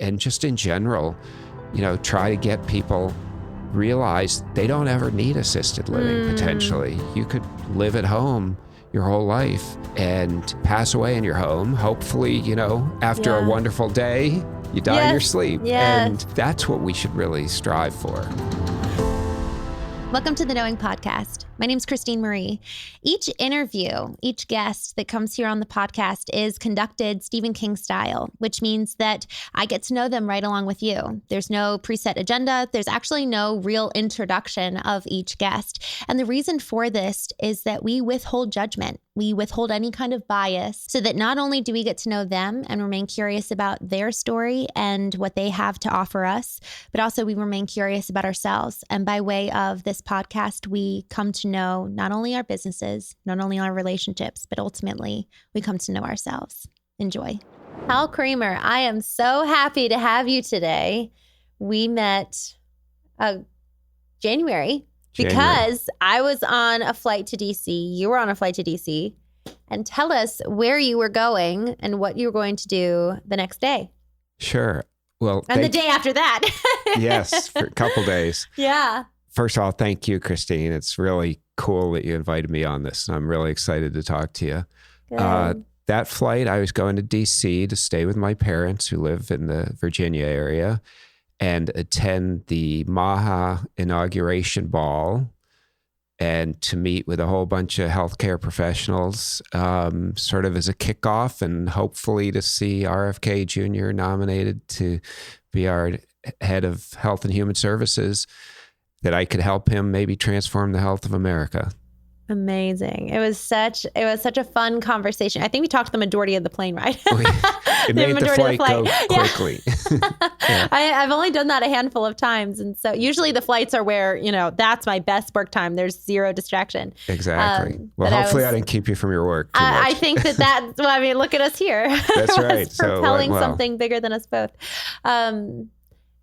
and just in general, try to get people realize they don't ever need assisted living potentially. You could live at home your whole life and pass away in your home. Hopefully, after a wonderful day, you die in your sleep. Yes. And that's what we should really strive for. Welcome to the Knowing Podcast. My name is Christene Marie. Each interview, each guest that comes here on the podcast is conducted Stephen King style, which means that I get to know them right along with you. There's no preset agenda. There's actually no real introduction of each guest. And the reason for this is that we withhold judgment. We withhold any kind of bias so that not only do we get to know them and remain curious about their story and what they have to offer us, but also we remain curious about ourselves. And by way of this podcast, we come to know not only our businesses, not only our relationships, but ultimately we come to know ourselves. Enjoy. Hal Kramer, I am so happy to have you today. We met January. Because I was on a flight to DC, you were on a flight to DC, and tell us where you were going and what you were going to do the next day. Sure. Well, and the day after that. Yes, for a couple days. Yeah. First of all, thank you, Christene. It's really cool that you invited me on this. I'm really excited to talk to you. That flight, I was going to DC to stay with my parents who live in the Virginia area and attend the MAHA inauguration ball and to meet with a whole bunch of healthcare professionals, sort of as a kickoff, and hopefully to see RFK Jr. nominated to be our head of Health and Human Services, that I could help him maybe transform the health of America. Amazing. It was such a fun conversation. I think we talked to the majority of the plane ride. It made the flight go quickly. Yeah. I've only done that a handful of times. And so usually the flights are where, that's my best work time. There's zero distraction. Exactly. Well, hopefully I didn't keep you from your work too much. I think look at us here. That's right. Propelling something bigger than us both.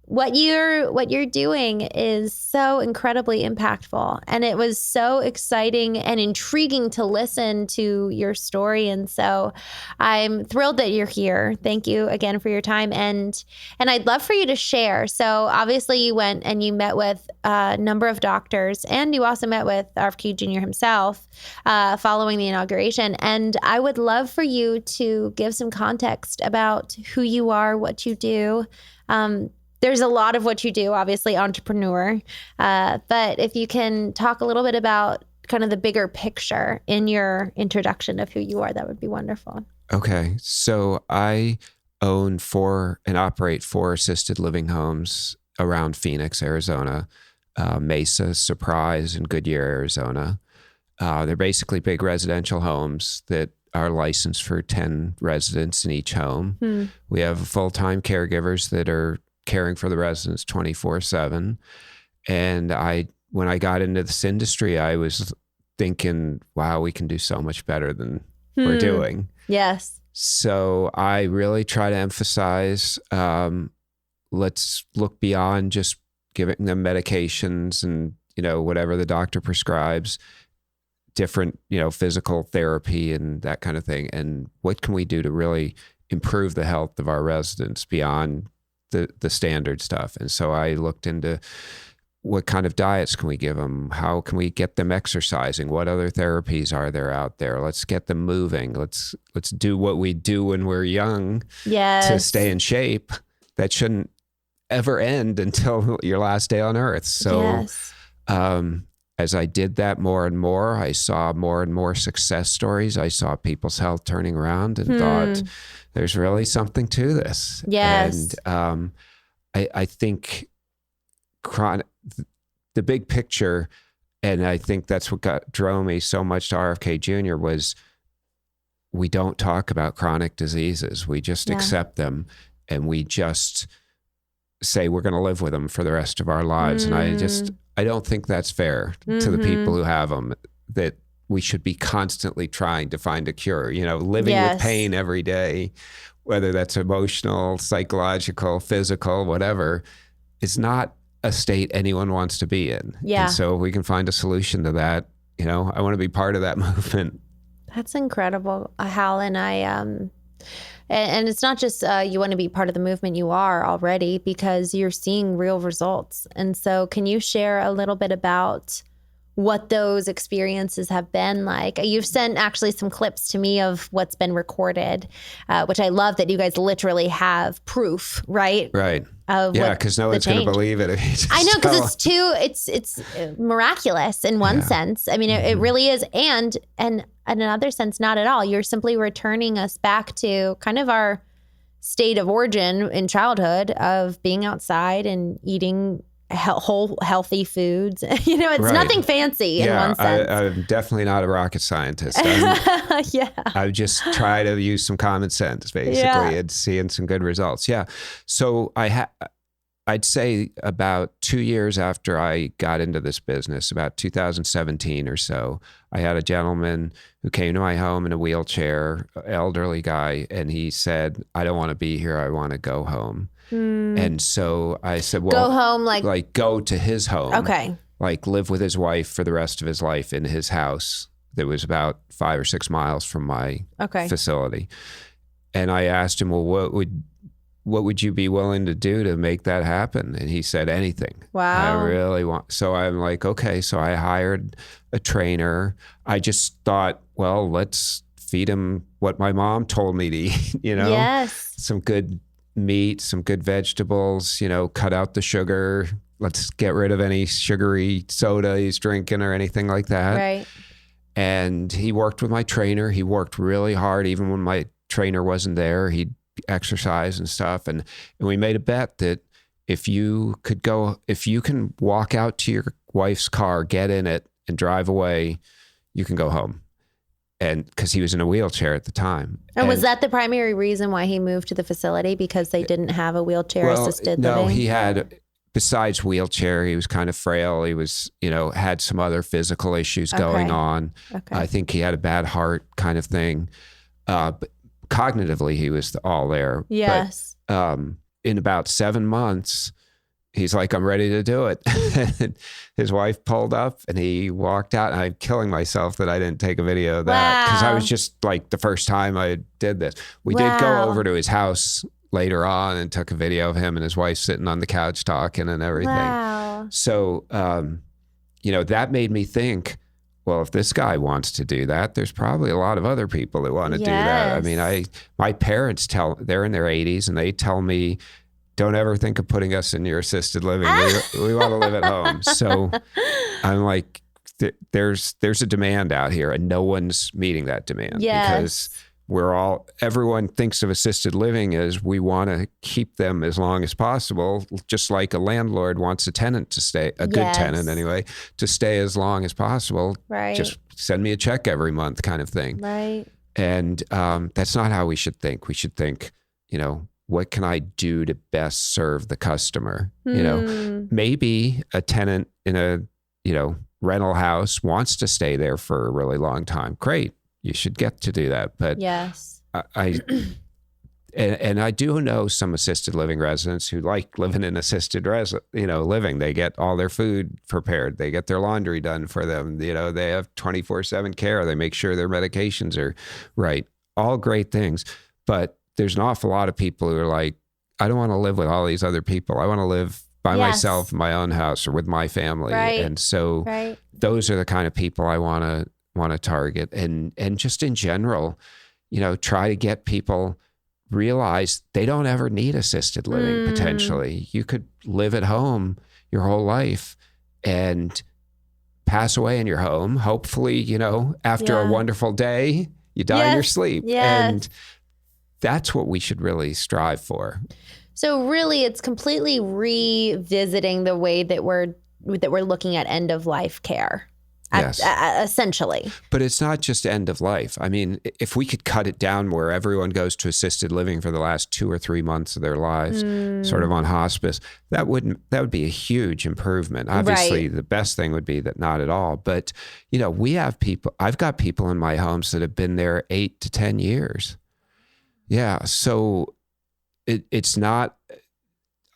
What you're doing is so incredibly impactful, and it was so exciting and intriguing to listen to your story. And so I'm thrilled that you're here. Thank you again for your time. And I'd love for you to share. So obviously you went and you met with a number of doctors, and you also met with RFK Jr. himself following the inauguration. And I would love for you to give some context about who you are, what you do. There's a lot of what you do, obviously entrepreneur, but if you can talk a little bit about kind of the bigger picture in your introduction of who you are, that would be wonderful. Okay. So I own and operate 4 assisted living homes around Phoenix, Arizona, Mesa, Surprise, and Goodyear, Arizona. They're basically big residential homes that are licensed for 10 residents in each home. We have full-time caregivers that are caring for the residents 24/7. And when I got into this industry, I was thinking, wow, we can do so much better than we're doing. Yes. So I really try to emphasize, let's look beyond just giving them medications and, whatever the doctor prescribes, different, physical therapy and that kind of thing. And what can we do to really improve the health of our residents beyond the standard stuff? And so I looked into what kind of diets can we give them? How can we get them exercising? What other therapies are there out there? Let's get them moving. Let's do what we do when we're young to stay in shape. That shouldn't ever end until your last day on earth. So as I did that more and more, I saw more and more success stories. I saw people's health turning around and thought, there's really something to this. Yes. And I think the big picture, and I think that's what drove me so much to RFK Jr. was we don't talk about chronic diseases. We just accept them, and we just say we're going to live with them for the rest of our lives. And I don't think that's fair to the people who have them, that we should be constantly trying to find a cure, living with pain every day, whether that's emotional, psychological, physical, whatever, is not a state anyone wants to be in. Yeah. And so if we can find a solution to that, I want to be part of that movement. That's incredible, Hal. And And it's not just you want to be part of the movement, you are already, because you're seeing real results. And so can you share a little bit about what those experiences have been like? You've sent actually some clips to me of what's been recorded, which I love that you guys literally have proof, right? Right. Yeah, because no one's going to believe it. I know, because it's miraculous in one sense. I mean, it really is. And in another sense, not at all. You're simply returning us back to kind of our state of origin in childhood of being outside and eating whole healthy foods. It's nothing fancy in one sense. I'm definitely not a rocket scientist. I just try to use some common sense basically and seeing some good results. Yeah. So I'd say about 2 years after I got into this business, about 2017 or so, I had a gentleman who came to my home in a wheelchair, elderly guy, and he said, "I don't want to be here. I want to go home." And so I said, well, go home, like go to his home. Okay. Like live with his wife for the rest of his life in his house that was about 5 or 6 miles from my facility. And I asked him, well, what would you be willing to do to make that happen? And he said, anything. Wow. I really want. So I'm like, okay. So I hired a trainer. I just thought, well, let's feed him what my mom told me to eat, Yes. Some good meat, some good vegetables, cut out the sugar. Let's get rid of any sugary soda he's drinking or anything like that. Right. And he worked with my trainer. He worked really hard. Even when my trainer wasn't there, he'd exercise and stuff. And we made a bet that if you can walk out to your wife's car, get in it and drive away, you can go home. And because he was in a wheelchair at the time. And was that the primary reason why he moved to the facility? Because they didn't have a wheelchair assisted living? No, he had, besides wheelchair, he was kind of frail. He was, had some other physical issues going on. Okay. I think he had a bad heart kind of thing. But cognitively, he was all there. Yes. But in about 7 months, he's like, I'm ready to do it. His wife pulled up and he walked out, and I'm killing myself that I didn't take a video of that, because I was just like, the first time I did this. We did go over to his house later on and took a video of him and his wife sitting on the couch talking and everything. Wow. So, that made me think, well, if this guy wants to do that, there's probably a lot of other people that want to do that. I mean, my parents they're in their 80s and they tell me, don't ever think of putting us in your assisted living. We want to live at home. So I'm like, there's a demand out here, and no one's meeting that demand. Because everyone thinks of assisted living as we want to keep them as long as possible, just like a landlord wants a tenant to stay, a good tenant anyway, to stay as long as possible. Right. Just send me a check every month kind of thing. Right. And that's not how we should think. We should think, what can I do to best serve the customer? Maybe a tenant in a, rental house wants to stay there for a really long time. Great. You should get to do that. But yes, and I do know some assisted living residents who like living in assisted living. They get all their food prepared. They get their laundry done for them. They have 24/7 care. They make sure their medications are right. All great things. But there's an awful lot of people who are like, I don't want to live with all these other people. I want to live by myself in my own house or with my family. Right. And so those are the kind of people I want to target. And just in general, try to get people realize they don't ever need assisted living potentially. You could live at home your whole life and pass away in your home. Hopefully, after a wonderful day, you die in your sleep. Yes. And that's what we should really strive for. So really, it's completely revisiting the way that we're looking at end of life care. Yes. Essentially. But it's not just end of life. I mean, if we could cut it down where everyone goes to assisted living for the last 2 or 3 months of their lives, sort of on hospice, that would be a huge improvement. Obviously, the best thing would be that not at all. But, we have people, I've got people in my homes that have been there 8 to 10 years. Yeah. So it's not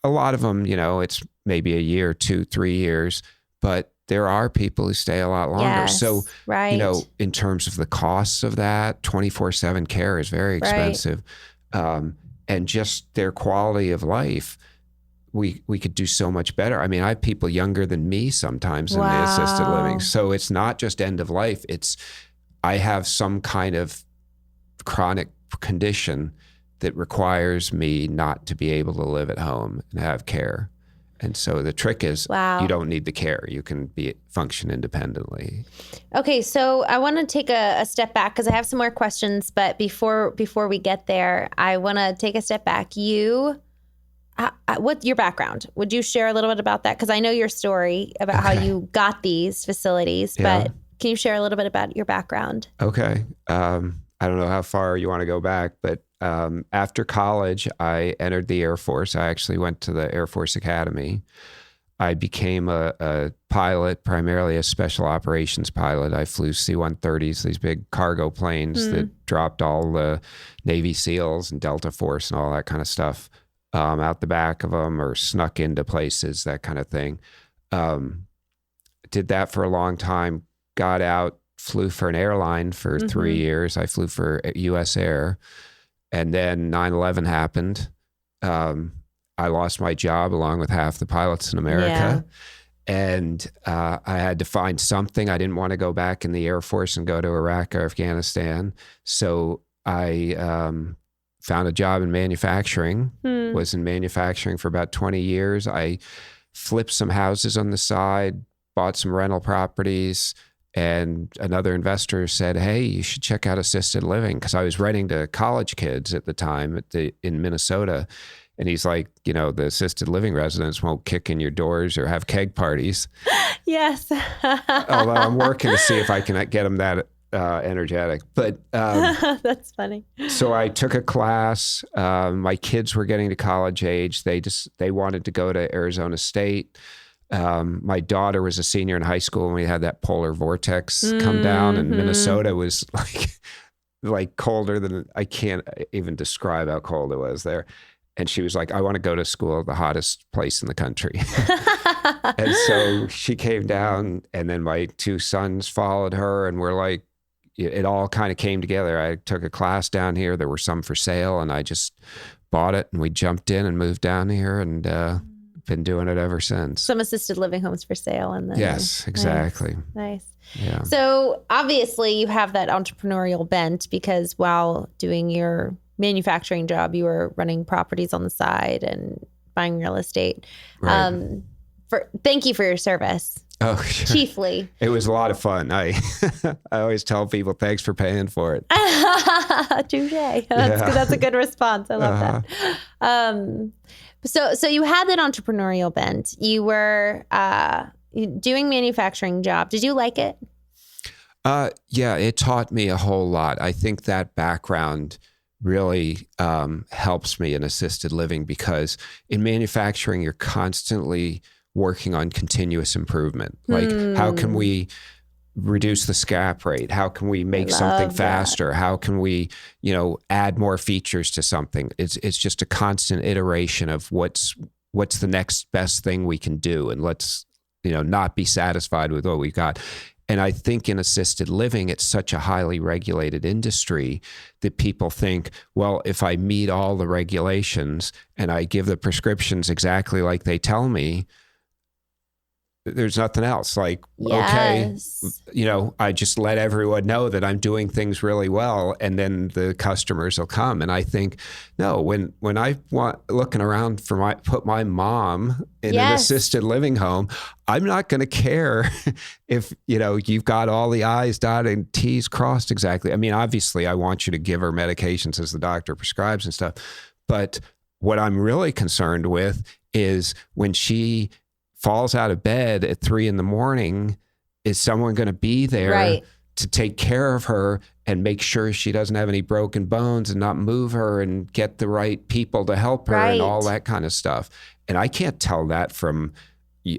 a lot of them, it's maybe a year, 2, 3 years, but there are people who stay a lot longer. Yes, so, right. In terms of the costs of that, 24/7 care is very expensive. and just their quality of life, we could do so much better. I mean, I have people younger than me sometimes in the assisted living. So it's not just end of life. It's, I have some kind of chronic condition that requires me not to be able to live at home and have care. And so the trick is you don't need the care. You can function independently. Okay, so I want to take a step back because I have some more questions. But before we get there, I want to take a step back. What's your background? Would you share a little bit about that? Because I know your story about how you got these facilities, but can you share a little bit about your background? Okay. I don't know how far you want to go back, but after college, I entered the Air Force. I actually went to the Air Force Academy. I became a pilot, primarily a special operations pilot. I flew C-130s, these big cargo planes that dropped all the Navy SEALs and Delta Force and all that kind of stuff out the back of them, or snuck into places, that kind of thing. Did that for a long time, got out, flew for an airline for 3 years. I flew for US Air. And then 9/11 happened. I lost my job along with half the pilots in America. Yeah. And I had to find something. I didn't want to go back in the Air Force and go to Iraq or Afghanistan. So I found a job in manufacturing, was in manufacturing for about 20 years. I flipped some houses on the side, bought some rental properties, and another investor said, hey, you should check out assisted living, because I was renting to college kids at the time in Minnesota. And he's like, the assisted living residents won't kick in your doors or have keg parties. Yes. Although I'm working to see if I can get them that energetic. But that's funny. So I took a class. My kids were getting to college age. They wanted to go to Arizona State. My daughter was a senior in high school when we had that polar vortex come down, and Minnesota was like colder than, I can't even describe how cold it was there. And she was like, I want to go to school, the hottest place in the country. And so she came down, and then my two sons followed her, and we're like, it all kind of came together. I took a class down here. There were some for sale, and I just bought it, and we jumped in and moved down here, and been doing it ever since. Some assisted living homes for sale. And then yes, exactly. Nice. Yeah. So obviously you have that entrepreneurial bent, because while doing your manufacturing job, you were running properties on the side and buying real estate. Right. Thank you for your service. Oh, sure. Chiefly. It was a lot of fun. I always tell people, thanks for paying for it. Touche. That's a good response. I love that. So you had that entrepreneurial bent. You were doing manufacturing job. Did you like it? Yeah, it taught me a whole lot. I think that background really helps me in assisted living, because in manufacturing, you're constantly working on continuous improvement. Like, how can we reduce the scrap rate? How can we make something faster? How can we, add more features to something? It's just a constant iteration of what's the next best thing we can do, and let's, not be satisfied with what we got. And I think in assisted living, it's such a highly regulated industry that people think, well, if I meet all the regulations and I give the prescriptions exactly like they tell me, there's nothing else. Like, yes. Okay, I just let everyone know that I'm doing things really well, and then the customers will come. And I think, no, when I looking around put my mom in an assisted living home, I'm not going to care if, you've got all the I's dotted and T's crossed exactly. I mean, obviously I want you to give her medications as the doctor prescribes and stuff. But what I'm really concerned with is when she falls out of bed at 3 a.m, is someone going to be there to take care of her and make sure she doesn't have any broken bones, and not move her, and get the right people to help her and all that kind of stuff. And I can't tell that from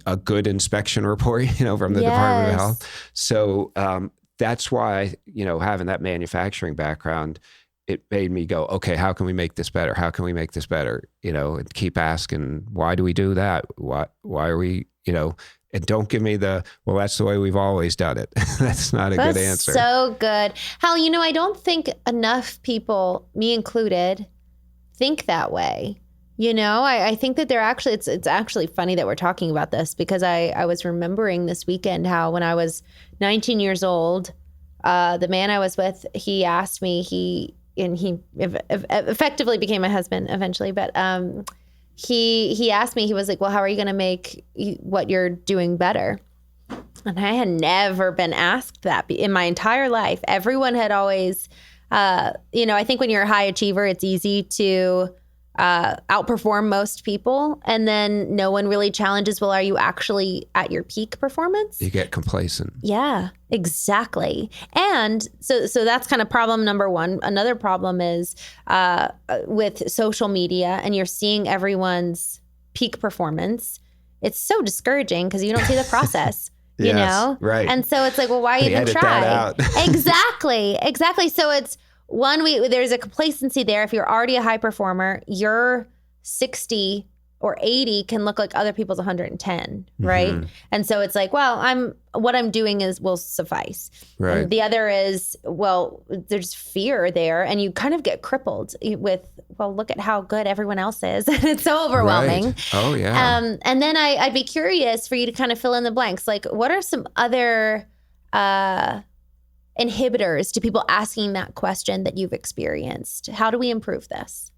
a good inspection report, from the Department of Health. So that's why, having that manufacturing background, it made me go, okay, how can we make this better? How can we make this better? And keep asking, why do we do that? Why are we, and don't give me well, that's the way we've always done it. That's not a good answer. So good. Hal, I don't think enough people, me included, think that way. I think that it's actually funny that we're talking about this, because I was remembering this weekend how when I was 19 years old, the man I was with, he asked me, he effectively became my husband eventually, but he asked me, he was like, well, how are you going to make what you're doing better? And I had never been asked that in my entire life. Everyone had always, I think when you're a high achiever, it's easy to outperform most people. And then no one really challenges, well, are you actually at your peak performance? You get complacent. Yeah, exactly. And so that's kind of problem number one. Another problem is with social media, and you're seeing everyone's peak performance. It's so discouraging because you don't see the process. Yes, right. And so it's like, well, why even edit try? That out. Exactly. So it's there's a complacency there. If you're already a high performer, your 60 or 80 can look like other people's 110, right? Mm-hmm. And so it's like, well, what I'm doing will suffice. Right. And the other is, well, there's fear there, and you kind of get crippled with, well, look at how good everyone else is. It's so overwhelming. Right. Oh yeah. And then I'd be curious for you to kind of fill in the blanks. Like, what are some other inhibitors to people asking that question that you've experienced? How do we improve this?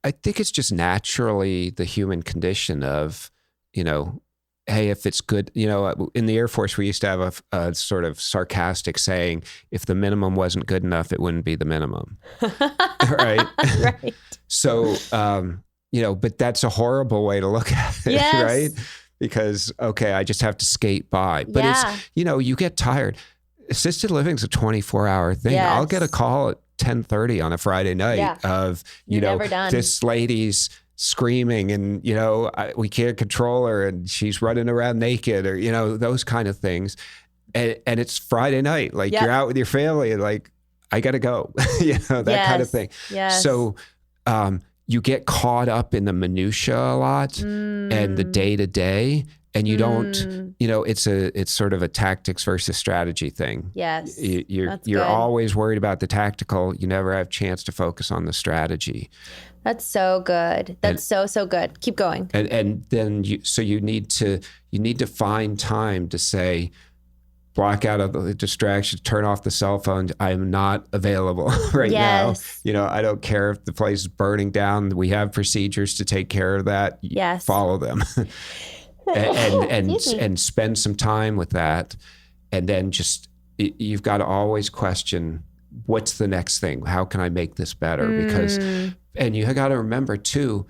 I think it's just naturally the human condition of, hey, if it's good, in the Air Force, we used to have a sort of sarcastic saying, if the minimum wasn't good enough, it wouldn't be the minimum. Right. Right. So, but that's a horrible way to look at it. Yes. Right. Because, okay, I just have to skate by. But it's, you get tired. Assisted living is a 24-hour thing. Yes. I'll get a call at 10:30 on a Friday night of, this lady's screaming and, we can't control her and she's running around naked or, those kind of things. And it's Friday night. Like you're out with your family and like, I got to go, that kind of thing. Yes. So, you get caught up in the minutia a lot and the day to day, and you don't, it's sort of a tactics versus strategy thing. Yes. You're always worried about the tactical. You never have a chance to focus on the strategy. That's so good. That's so good. Keep going. And then you need to find time to say, block out of the distractions, turn off the cell phone. I'm not available right now. I don't care if the place is burning down. We have procedures to take care of that. Yes. Follow them. and spend some time with that. And then you've got to always question, what's the next thing? How can I make this better? Because, and you got to remember too,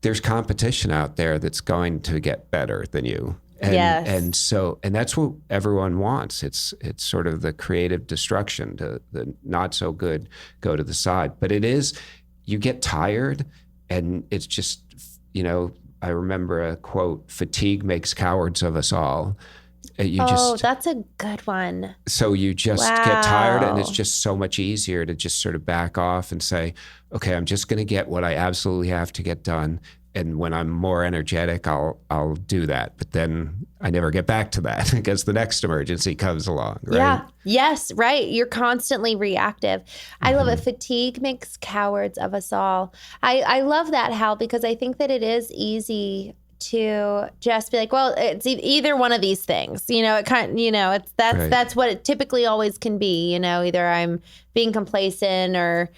there's competition out there that's going to get better than you. And that's what everyone wants. It's sort of the creative destruction, the not so good go to the side. But you get tired, and it's just, I remember a quote, fatigue makes cowards of us all. That's a good one. So you just get tired, and it's just so much easier to just sort of back off and say, okay, I'm just going to get what I absolutely have to get done. And when I'm more energetic, I'll do that. But then I never get back to that because the next emergency comes along, right? Yeah. Yes, right. You're constantly reactive. I love it. Fatigue makes cowards of us all. I love that, Hal, because I think that it is easy to just be like, well, it's either one of these things, that's what it typically always can be. Either I'm being complacent or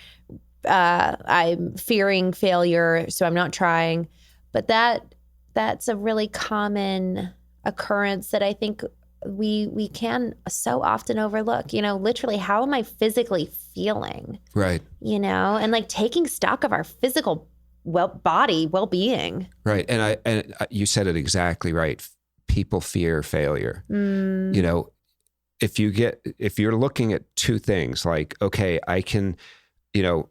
I'm fearing failure, so I'm not trying. But that's a really common occurrence that I think we can so often overlook. Literally, how am I physically feeling? Right. And like taking stock of our physical body well-being. Right. And you said it exactly right. People fear failure. If you're looking at two things, like, okay, I can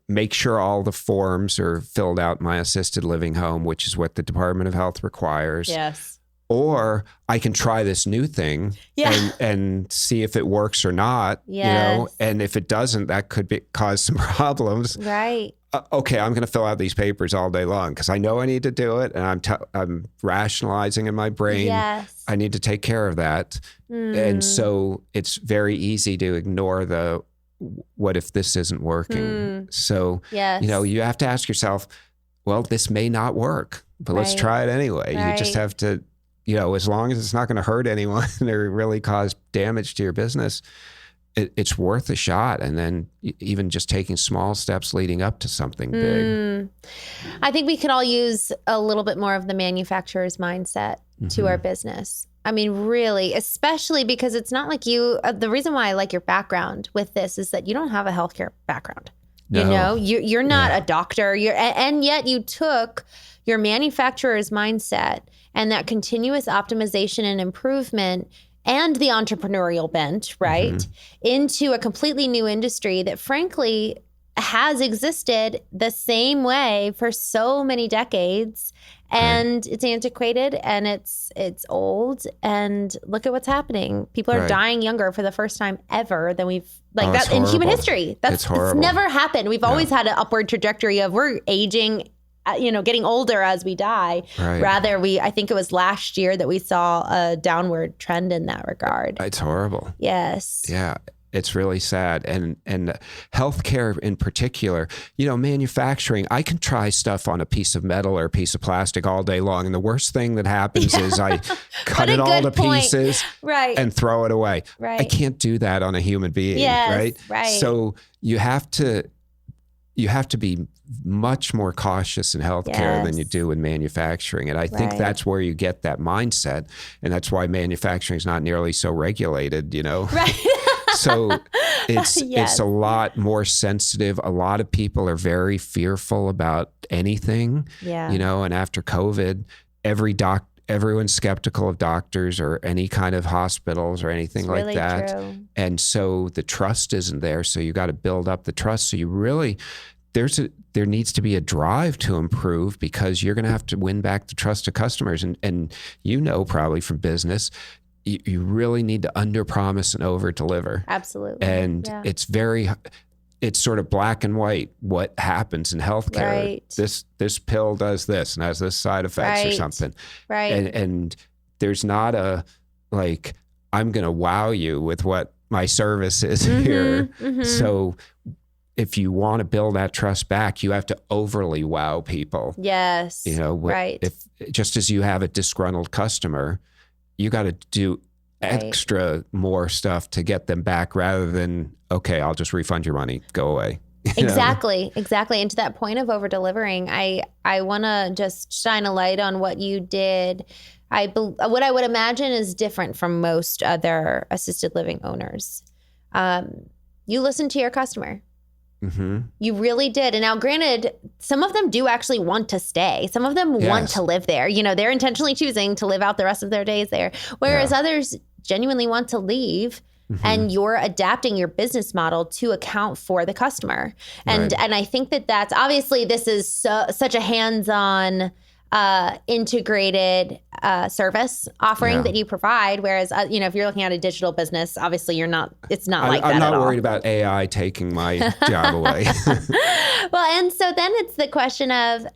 make sure all the forms are filled out in my assisted living home, which is what the Department of Health requires. Yes. Or I can try this new thing and see if it works or not, and if it doesn't, that could cause some problems. Right. Okay, I'm going to fill out these papers all day long because I know I need to do it, and I'm rationalizing in my brain. Yes. I need to take care of that. And so it's very easy to ignore the what if this isn't working? So, Yes. you have to ask yourself, well, this may not work, but let's try it anyway. You just have to, as long as it's not going to hurt anyone or really cause damage to your business, it's worth a shot. And then even just taking small steps leading up to something big. I think we could all use a little bit more of the manufacturer's mindset to our business. I mean, really, especially because it's not like the reason why I like your background with this is that you don't have a healthcare background. No. You're not a doctor. And yet you took your manufacturer's mindset and that continuous optimization and improvement and the entrepreneurial bent, right, into a completely new industry that frankly has existed the same way for so many decades. And it's antiquated and it's old, and look at what's happening. People are dying younger for the first time ever than we've that in human history. It's never happened. We've always had an upward trajectory of we're aging, getting older as we die. Rather, I think it was last year that we saw a downward trend in that regard. It's horrible. Yes. Yeah. It's really sad. And healthcare in particular, manufacturing, I can try stuff on a piece of metal or a piece of plastic all day long. And the worst thing that happens is I cut it all to pieces and throw it away. I can't do that on a human being. Right. So you have to be much more cautious in healthcare than you do in manufacturing. And I think that's where you get that mindset. And that's why manufacturing is not nearly so regulated, Right. So it's a lot more sensitive. A lot of people are very fearful about anything, and after COVID, everyone's skeptical of doctors or any kind of hospitals or anything like really that. True. And so the trust isn't there. So you got to build up the trust. So you really, there needs to be a drive to improve, because you're going to have to win back the trust of customers. And probably from business, you really need to under-promise and over-deliver. Absolutely. And it's sort of black and white what happens in healthcare. Right. This pill does this and has this side effects or something. Right. And there's not I'm going to wow you with what my service is here. So if you want to build that trust back, you have to overly wow people. Yes. If just as you have a disgruntled customer, you got to do extra more stuff to get them back, rather than, okay, I'll just refund your money, go away. Exactly. And to that point of over delivering, I want to just shine a light on what you did. What I would imagine is different from most other assisted living owners. You listened to your customer. You really did. And now granted, some of them do actually want to stay. Some of them want to live there. They're intentionally choosing to live out the rest of their days there. Whereas others genuinely want to leave, and you're adapting your business model to account for the customer. And I think that's obviously, this is such a hands-on integrated service offering that you provide. Whereas, if you're looking at a digital business, obviously it's not like that at all. I'm not worried about AI taking my job away. Well, and so then it's the question of,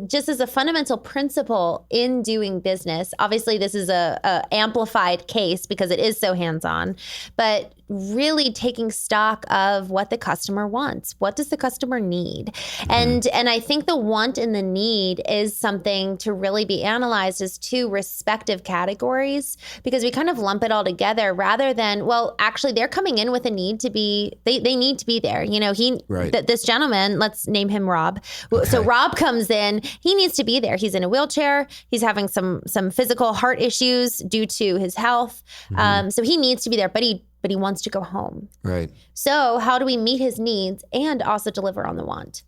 just as a fundamental principle in doing business, obviously this is a amplified case because it is so hands-on, but really taking stock of what the customer wants. What does the customer need? And I think the want and the need is something to really be analyzed as two respective categories, because we kind of lump it all together rather than, well, actually they're coming in with a need to be, they need to be there. This gentleman, let's name him Rob. Okay. So Rob comes in, he needs to be there. He's in a wheelchair. He's having some physical heart issues due to his health. So he needs to be there, but he wants to go home. Right. So how do we meet his needs and also deliver on the want?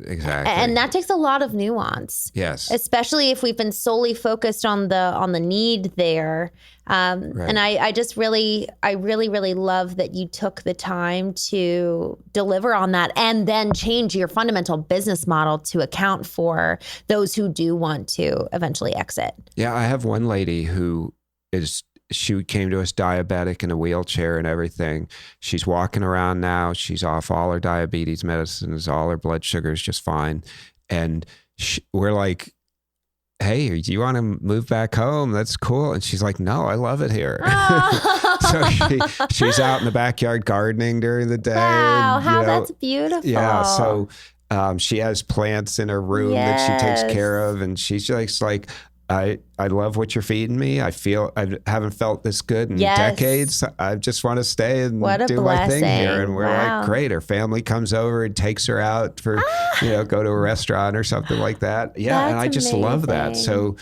Exactly. And that takes a lot of nuance. Yes. Especially if we've been solely focused on the need there. And I really love that you took the time to deliver on that and then change your fundamental business model to account for those who do want to eventually exit. Yeah, I have one lady who she came to us diabetic in a wheelchair and everything. She's walking around now. She's off all her diabetes medicines, all her blood sugar is just fine. And we're like, hey, do you want to move back home? That's cool. And she's like, no, I love it here. So she's out in the backyard gardening during the day. Wow, and, how that's beautiful. Yeah. So she has plants in her room that she takes care of, and she's just like, I love what you're feeding me. I haven't felt this good in decades. I just want to stay and do my thing here. And we're like, great. Her family comes over and takes her out for, go to a restaurant or something like that. Yeah. That's and I just love that. amazing. So,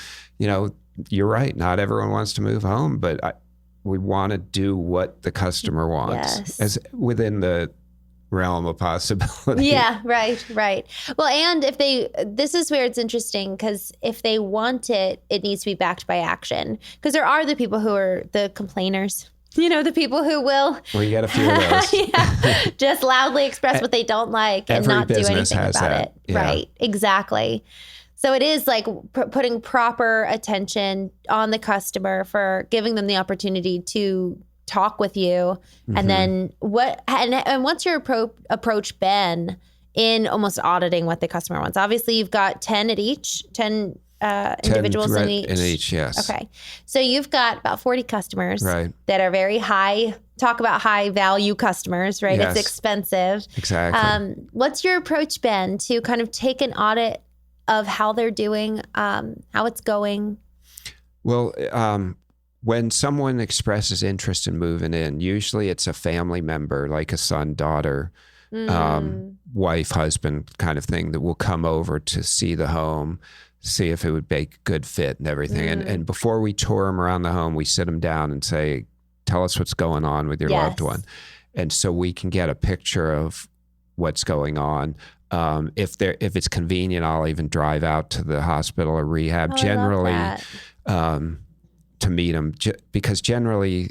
you're right. Not everyone wants to move home, but we want to do what the customer wants as within the realm of possibility. Yeah, right. Well, and this is where it's interesting, because if they want it, it needs to be backed by action. Because there are the people who are the complainers, the people who will. Well, you got a few of those. Just loudly express what they don't like and not do anything about it. Yeah. Right, exactly. So it is like putting proper attention on the customer, for giving them the opportunity to talk with you. And then and what's your approach been in almost auditing what the customer wants? Obviously, you've got 10 individuals in each. In each, yes. Okay. So you've got about 40 customers that are very high, talk about high value customers, right? Yes. It's expensive. Exactly. What's your approach been to kind of take an audit of how they're doing, how it's going? Well, when someone expresses interest in moving in, usually it's a family member, like a son, daughter, wife, husband kind of thing, that will come over to see the home, see if it would be a good fit and everything. And before we tour them around the home, we sit them down and say, tell us what's going on with your loved one. And so we can get a picture of what's going on. If it's convenient, I'll even drive out to the hospital or rehab generally to meet them, because generally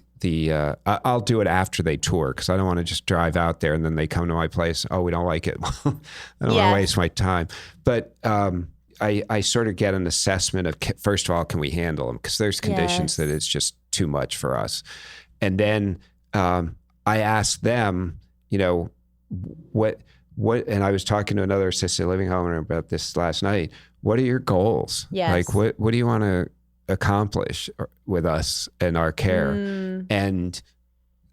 I'll do it after they tour, because I don't want to just drive out there and then they come to my place. Oh, we don't like it. I don't want to waste my time. But I sort of get an assessment of, first of all, can we handle them? Because there's conditions that it's just too much for us. And then I ask them, what, and I was talking to another assisted living homeowner about this last night. What are your goals? Like, what do you want to accomplish with us and our care? And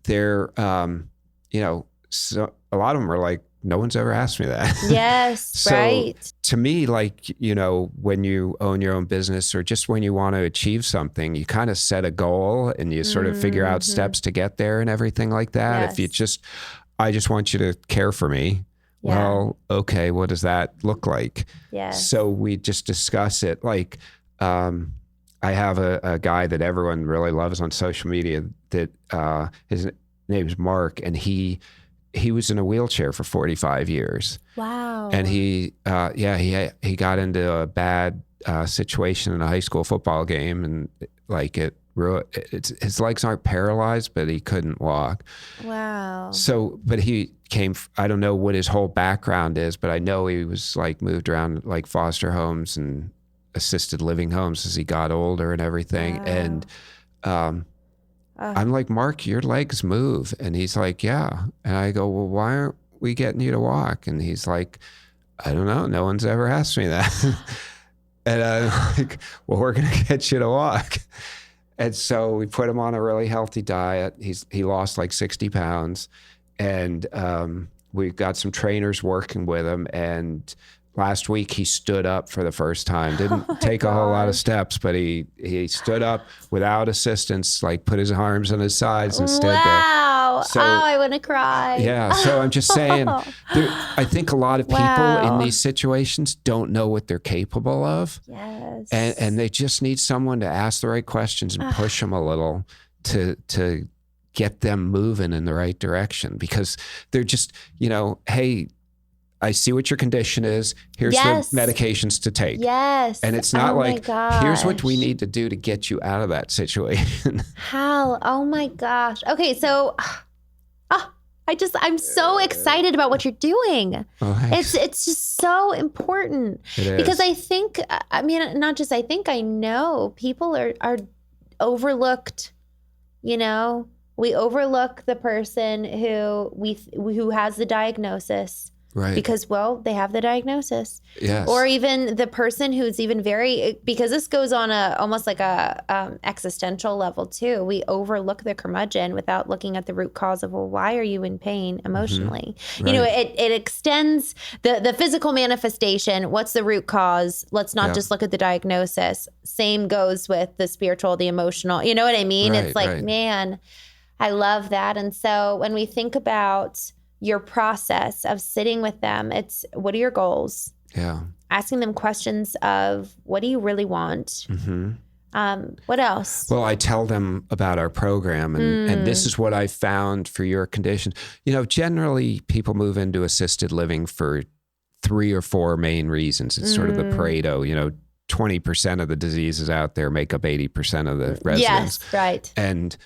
they're, so a lot of them are like, no one's ever asked me that. Yes, so right. To me, like, when you own your own business, or just when you want to achieve something, you kind of set a goal and you sort of figure out steps to get there and everything like that. Yes. If you I just want you to care for me. Yeah. Well, okay, what does that look like? Yes. So we just discuss it. Like, I have a guy that everyone really loves on social media that his name's Mark, and he was in a wheelchair for 45 years. Wow. And he got into a bad situation in a high school football game, and like his legs aren't paralyzed, but he couldn't walk. Wow. So, but he I don't know what his whole background is, but I know he was like moved around like foster homes and assisted living homes as he got older and everything. Wow. And I'm like, Mark, your legs move. And he's like, yeah. And I go, well, why aren't we getting you to walk? And he's like, I don't know. No one's ever asked me that. And I'm like, well, we're going to get you to walk. And so we put him on a really healthy diet. He lost like 60 pounds. And we've got some trainers working with him. And last week he stood up for the first time. Didn't take a whole lot of steps, but he stood up without assistance, like put his arms on his sides and stood there. Wow. So, I want to cry. Yeah. So I'm just saying, I think a lot of people in these situations don't know what they're capable of. Yes. And they just need someone to ask the right questions and push them a little to get them moving in the right direction, because they're just, hey, I see what your condition is. Here's the medications to take. Yes. And it's not here's what we need to do to get you out of that situation. Hal, oh my gosh. Okay, so I'm so excited about what you're doing. Oh, it's just so important. It is. Because I think, not just I think, I know people are overlooked, We overlook the person who has the diagnosis. Right. Because, well, they have the diagnosis. Yes. Or even the person who's even because this goes on almost like a existential level too. We overlook the curmudgeon without looking at the root cause of, well, why are you in pain emotionally? Right. You know, it extends the physical manifestation. What's the root cause? Let's not just look at the diagnosis. Same goes with the spiritual, the emotional. You know what I mean? Right, it's like, man, I love that. And so when we think about your process of sitting with them, it's, what are your goals? Yeah. Asking them questions of, what do you really want? What else? Well, I tell them about our program, and this is what I found for your condition. You know, generally people move into assisted living for 3 or 4 main reasons. It's sort of the Pareto, you know, 20% of the diseases out there make up 80% of the residents. Yes, right. And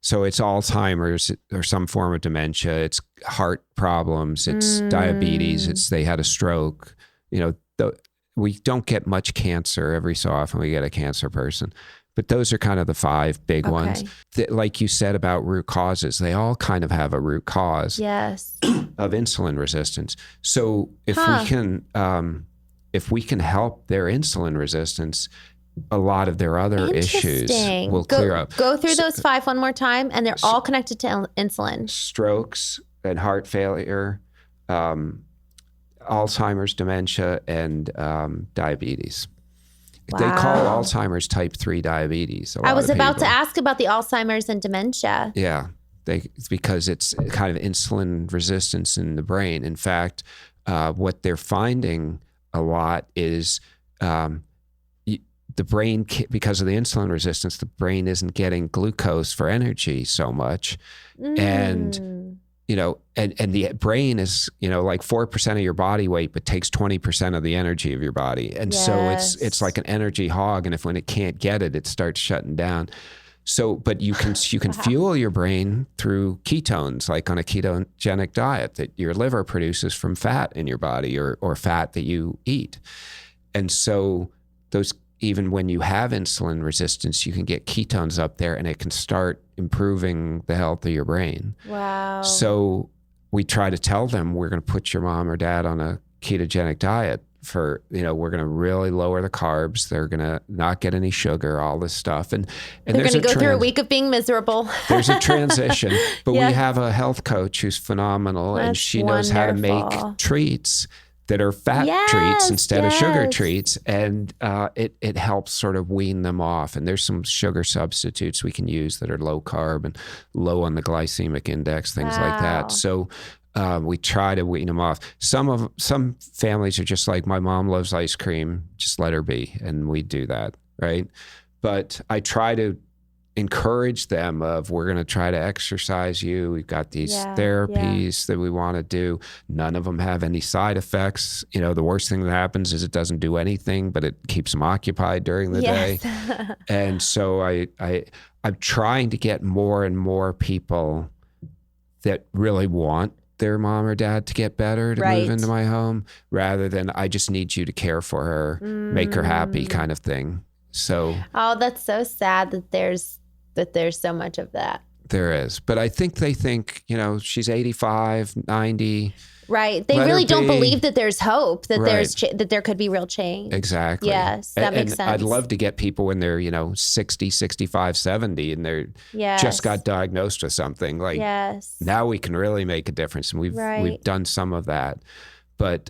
so it's Alzheimer's or some form of dementia. It's heart problems. It's diabetes. It's they had a stroke. You know, we don't get much cancer. Every so often we get a cancer person. But those are kind of the 5 big ones. Like you said about root causes, they all kind of have a root cause of insulin resistance. So if we can help their insulin resistance, a lot of their other issues will clear up. Go through those 5 one more time, and they're all connected to insulin. Strokes and heart failure, Alzheimer's, dementia, and diabetes. Wow. They call Alzheimer's type 3 diabetes. I was about to ask about the Alzheimer's and dementia. Yeah, because it's kind of insulin resistance in the brain. In fact, what they're finding a lot is the brain, because of the insulin resistance, the brain isn't getting glucose for energy so much. And, you know, and the brain is, you know, like 4% of your body weight, but takes 20% of the energy of your body. And so it's like an energy hog. And when it can't get it, it starts shutting down. So, but you can fuel your brain through ketones, like on a ketogenic diet that your liver produces from fat in your body or fat that you eat. And so those, even when you have insulin resistance, you can get ketones up there and it can start improving the health of your brain. Wow. So we try to tell them, we're going to put your mom or dad on a ketogenic diet for, you know, we're going to really lower the carbs. They're going to not get any sugar, all this stuff. And they're going to go through a week of being miserable. There's a transition, but we have a health coach who's phenomenal. That's and she knows how to make treats that are fat treats instead of sugar treats. And it helps sort of wean them off. And there's some sugar substitutes we can use that are low carb and low on the glycemic index, things like that. So we try to wean them off. Some families are just like, my mom loves ice cream, just let her be. And we do that, right? But I try to encourage them of, we're going to try to exercise you. We've got these therapies that we want to do. None of them have any side effects. You know, the worst thing that happens is it doesn't do anything, but it keeps them occupied during the day. And so I'm trying to get more and more people that really want their mom or dad to get better to move into my home, rather than, I just need you to care for her, make her happy kind of thing. So, oh, that's so sad that there's so much of that. There is. But I think they think, you know, she's 85, 90. Right. They really don't believe that there's hope, that that there could be real change. Exactly. Yes, that makes sense. I'd love to get people when they're, you know, 60, 65, 70, and they're just got diagnosed with something. Like, now we can really make a difference. And we've done some of that. But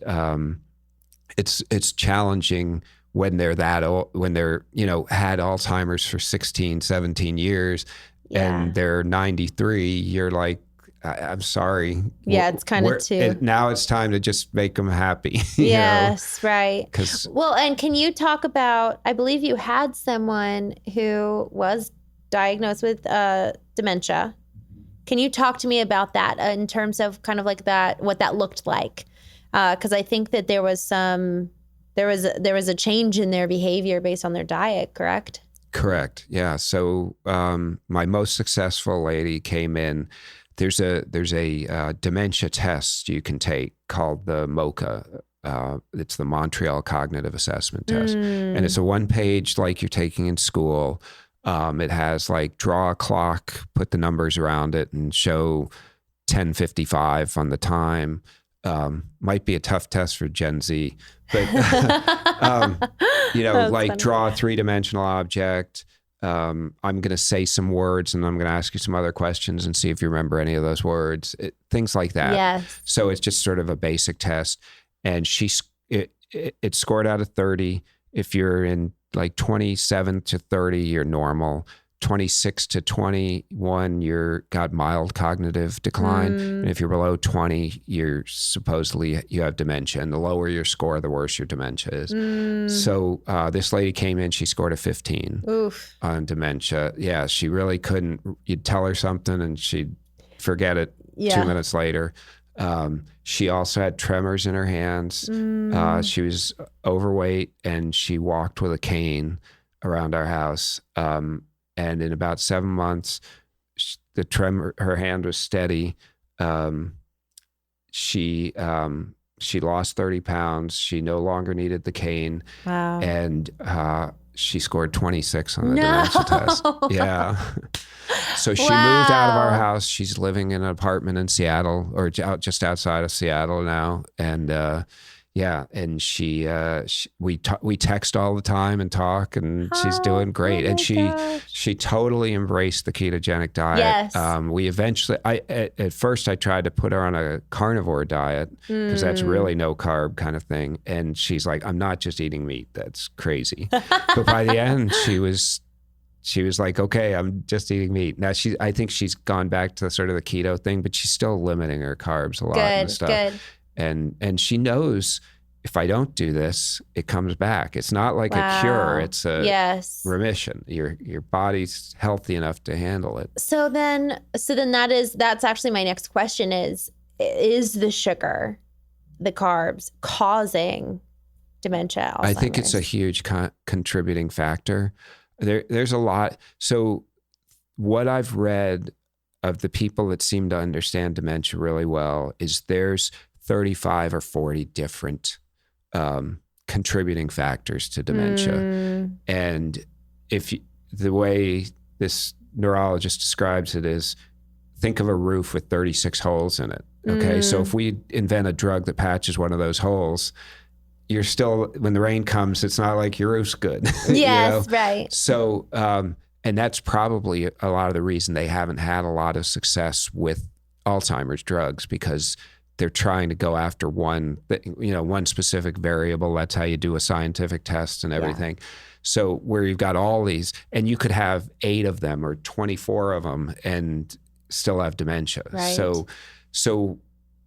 it's challenging when they're that old, when they're, you know, had Alzheimer's for 16, 17 years and they're 93, you're like, I'm sorry. Yeah, it's kind of too. Now it's time to just make them happy. Yes, right. Well, and can you talk about, I believe you had someone who was diagnosed with dementia. Can you talk to me about that in terms of kind of like that, what that looked like? Because I think that there was a change in their behavior based on their diet, correct? Correct. Yeah. So my most successful lady came in. There's a dementia test you can take called the MOCA. It's the Montreal Cognitive Assessment Test. And it's a 1-page like you're taking in school. It has like draw a clock, put the numbers around it and show 10:55 on the time. Might be a tough test for Gen Z, but That's like funny. draw a 3-dimensional object. I'm going to say some words and I'm going to ask you some other questions and see if you remember any of those words, things like that. Yes. So it's just sort of a basic test. And it scored out of 30. If you're in like 27 to 30, you're normal. 26 to 21, you're got mild cognitive decline. And if you're below 20, you have dementia. And the lower your score, the worse your dementia is. So this lady came in, she scored a 15 on dementia. Yeah, she really couldn't. You'd tell her something and she'd forget it 2 minutes later. She also had tremors in her hands. She was overweight and she walked with a cane around our house. And in about 7 months, her hand was steady. She lost 30 pounds. She no longer needed the cane. Wow. And she scored 26 on the dementia test. Yeah. So she moved out of our house. She's living in an apartment in Seattle, or just outside of Seattle now. And and we text all the time and talk, and she's doing great. And she totally embraced the ketogenic diet. Yes. At first I tried to put her on a carnivore diet because that's really no carb kind of thing. And she's like, I'm not just eating meat. That's crazy. But by the end, she was like, okay, I'm just eating meat. Now I think she's gone back to sort of the keto thing, but she's still limiting her carbs a lot and stuff. Good. And she knows if I don't do this, it comes back. It's not like a cure. It's a remission. Your body's healthy enough to handle it. So then that's actually my next question is the sugar, the carbs causing dementia, Alzheimer's? I think it's a huge contributing factor. There's a lot. So what I've read of the people that seem to understand dementia really well is there's 35 or 40 different contributing factors to dementia. And the way this neurologist describes it is, think of a roof with 36 holes in it. Okay. So if we invent a drug that patches one of those holes, you're still, when the rain comes, it's not like your roof's good. Yes, right. So, and that's probably a lot of the reason they haven't had a lot of success with Alzheimer's drugs, because they're trying to go after one specific variable. That's how you do a scientific test and everything. So where you've got all these, and you could have 8 of them or 24 of them and still have dementia. Right. So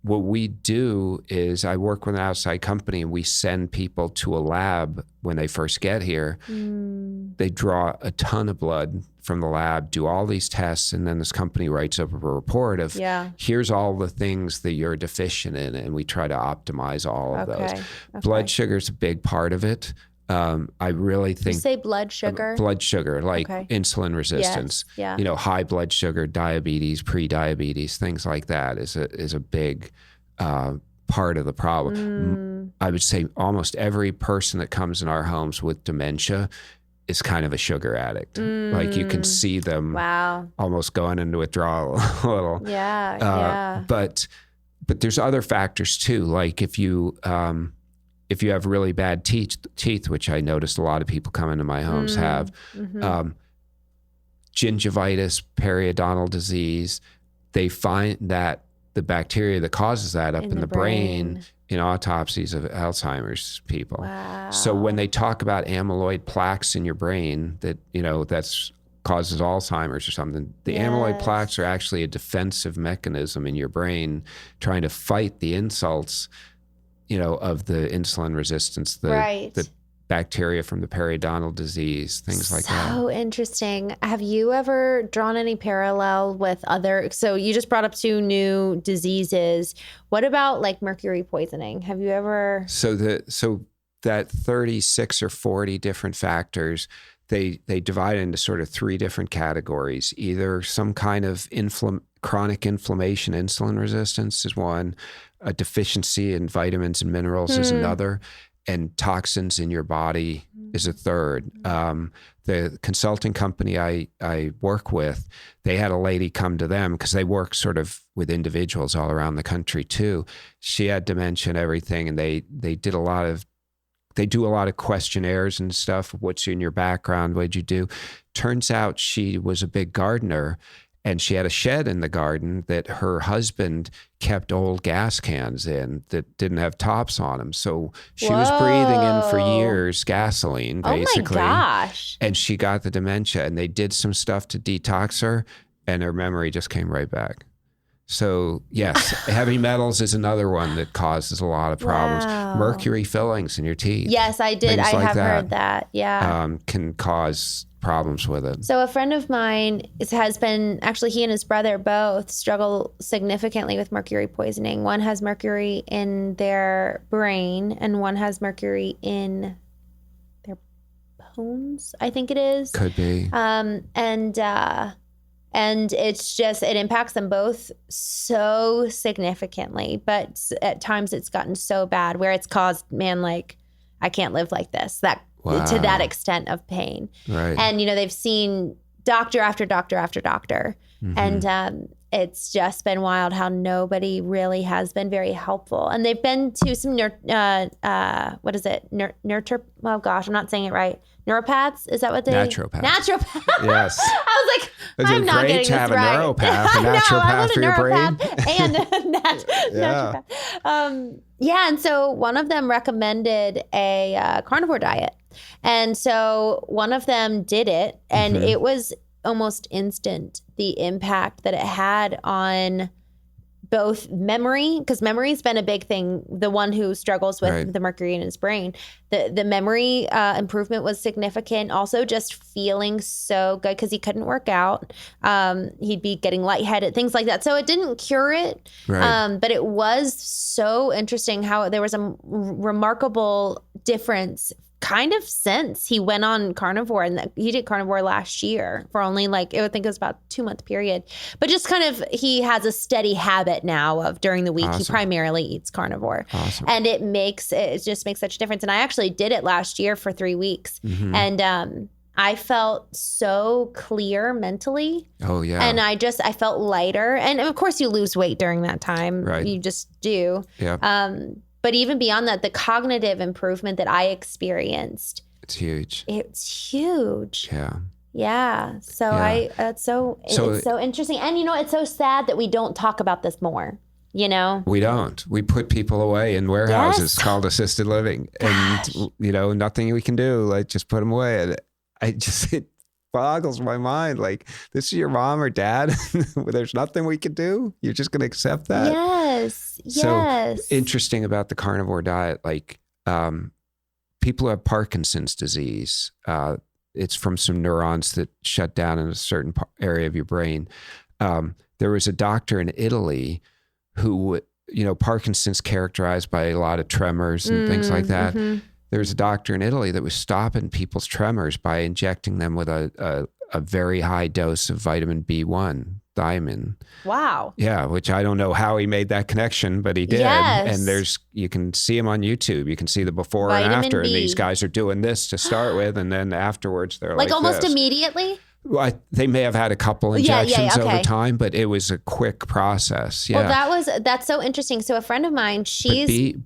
what we do is I work with an outside company and we send people to a lab when they first get here. They draw a ton of blood from the lab, do all these tests, and then this company writes up a report of here's all the things that you're deficient in, and we try to optimize all of those. Okay. Blood sugar is a big part of it. I really think— You say blood sugar? Blood sugar, like insulin resistance. Yes. Yeah. High blood sugar, diabetes, pre-diabetes, things like that is a big part of the problem. I would say almost every person that comes in our homes with dementia is kind of a sugar addict. Like you can see them almost going into withdrawal a little. Yeah. But there's other factors too. Like if you have really bad teeth, which I noticed a lot of people come into my homes have, gingivitis, periodontal disease, they find that the bacteria that causes that up in the brain in autopsies of Alzheimer's people. Wow. So when they talk about amyloid plaques in your brain that's causes Alzheimer's or something, the amyloid plaques are actually a defensive mechanism in your brain trying to fight the insults of the insulin resistance, the bacteria from the periodontal disease, things like that. So interesting. Have you ever drawn any parallel with so you just brought up 2 new diseases. What about like mercury poisoning? Have you ever? So that 36 or 40 different factors, they divide into sort of 3 different categories. Either some kind of chronic inflammation, insulin resistance is one, a deficiency in vitamins and minerals is another, and toxins in your body is a third. The consulting company I work with, they had a lady come to them because they work sort of with individuals all around the country too. She had dementia and everything, and they do a lot of questionnaires and stuff. What's in your background? What'd you do? Turns out she was a big gardener, and she had a shed in the garden that her husband kept old gas cans in that didn't have tops on them. So she was breathing in for years gasoline, basically. Oh my gosh. And she got the dementia, and they did some stuff to detox her, and her memory just came right back. So yes, heavy metals is another one that causes a lot of problems. Wow. Mercury fillings in your teeth. Yes, I did. Things I like have heard that. Yeah. Can cause problems with it. So a friend of mine has been, actually he and his brother both struggle significantly with mercury poisoning. One has mercury in their brain and one has mercury in their bones, I think it is. Could be. And it's just, it impacts them both so significantly, but at times it's gotten so bad where it's caused, man, like, I can't live like this, to that extent of pain. Right. And, they've seen doctor after doctor after doctor. Mm-hmm. And it's just been wild how nobody really has been very helpful. And they've been to some, what is it? Oh gosh, I'm not saying it right. Neuropaths? Is that what they? Naturopaths. Naturopaths. Yes. I was like, I'm not getting this right. It's great to have a neuropath, a naturopath for your brain. And naturopath. Yeah, and so one of them recommended a carnivore diet. And so one of them did it, and it was almost instant, the impact that it had on both memory, because memory's been a big thing. The one who struggles with the mercury in his brain, the memory improvement was significant. Also just feeling so good because he couldn't work out. He'd be getting lightheaded, things like that. So it didn't cure it, but it was so interesting how there was a remarkable difference kind of since he went on carnivore, and he did carnivore last year for only I think it was about 2-month period, but just kind of, he has a steady habit now of during the week, he primarily eats carnivore. And it just makes such a difference. And I actually did it last year for 3 weeks. And, I felt so clear mentally. Oh yeah. And I felt lighter. And of course you lose weight during that time. Right. You just do. Yeah. But even beyond that, the cognitive improvement that I experienced. It's huge. It's huge. Yeah. Yeah. So it's so interesting. And it's so sad that we don't talk about this more, We don't. We put people away in warehouses called assisted living. Gosh. And, nothing we can do, just put them away. And it boggles my mind. This is your mom or dad. There's nothing we can do. You're just going to accept that. Yes. So interesting about the carnivore diet, people who have Parkinson's disease, it's from some neurons that shut down in a certain area of your brain. There was a doctor in Italy who, Parkinson's characterized by a lot of tremors and things like that. There was a doctor in Italy that was stopping people's tremors by injecting them with a very high dose of vitamin B1, thiamine. Wow. Yeah, which I don't know how he made that connection, but he did. Yes. And you can see him on YouTube. You can see the before vitamin and after. B. And these guys are doing this to start with, and then afterwards they're like almost this. Immediately? Well, they may have had a couple injections okay. over time, but it was a quick process. Yeah. Well, that's so interesting. So a friend of mine,